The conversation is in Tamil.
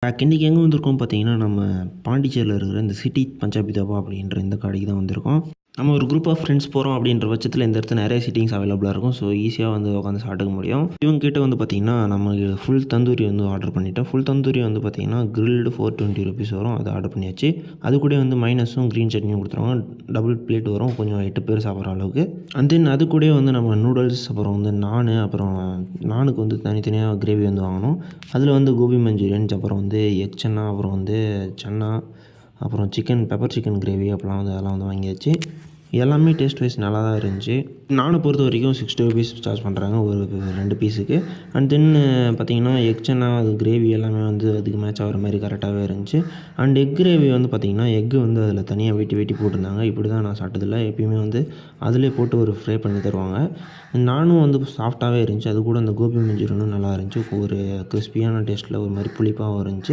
இன்றைக்கி எங்கே வந்திருக்கோம் பார்த்தீங்கன்னா, நம்ம பாண்டிச்சேரியில் இருக்கிற இந்த சிட்டி பஞ்சாபி தாபா அப்படின்ற இந்த கடைக்கு தான் வந்திருக்கோம். நம்ம ஒரு குரூப் ஆஃப் ஃப்ரெண்ட்ஸ் போகிறோம் அப்படின்ற பட்சத்தில் இந்த இடத்துல நிறைய சிட்டிங்ஸ் அவைலபிளாக இருக்கும். ஸோ ஈஸியாக வந்து உட்காந்து சாப்பிட்டுக்க முடியும். இவங்க கிட்ட வந்து பார்த்திங்கன்னா, நம்ம ஃபுல் தந்தூரி வந்து ஆர்டர் பண்ணிட்டோம். ஃபுல் தந்தூரி வந்து பார்த்திங்கன்னா கிரில்டு ₹420 வரும். அதை ஆர்டர் பண்ணியாச்சு. அது கூட வந்து மைனஸும் க்ரீன் சட்னியும் கொடுத்துருவாங்க. டபுள் பிளேட் வரும். கொஞ்சம் 8 பேர் சாப்பிட்ற அளவுக்கு. அண்ட் தென் அது கூட வந்து நம்ம நூடுல்ஸ், அப்புறம் வந்து அப்புறம் நானுக்கு வந்து தனித்தனியாக கிரேவி வந்து வாங்கணும். அதில் வந்து கோபி மஞ்சூரியன்ஸ், அப்புறம் வந்து எக் சன்னா, அப்புறம் வந்து சன்னா, அப்புறம் பெப்பர் சிக்கன் கிரேவி அப்போலாம் வந்து அதெல்லாம் வந்து வாங்கியாச்சு. எல்லாமே டேஸ்ட் வைஸ் நல்லா தான் இருந்துச்சு. நானை பொறுத்த வரைக்கும் ₹60 சார்ஜ் பண்ணுறாங்க ஒரு 2 பீஸுக்கு. அண்ட் தென் பார்த்திங்கன்னா எக் சன்னா, அது கிரேவி எல்லாமே வந்து அதுக்கு மேட்ச் ஆகிற மாதிரி கரெக்டாகவே இருந்துச்சு. அண்ட் எக் கிரேவி வந்து பார்த்திங்கன்னா எக்கு வந்து அதில் தனியாக வெட்டி போட்டிருந்தாங்க. இப்படி தான் நான் சாப்பிட்டதில்ல. எப்பயுமே வந்து அதிலே போட்டு ஒரு ஃப்ரை பண்ணி தருவாங்க. நானும் வந்து சாஃப்டாகவே இருந்துச்சு. அது கூட அந்த கோபி மஞ்சூரியனும் நல்லா இருந்துச்சு. ஒரு கிறிஸ்பியான டேஸ்ட்டில் ஒரு மாதிரி புளிப்பாகவும் இருந்துச்சு.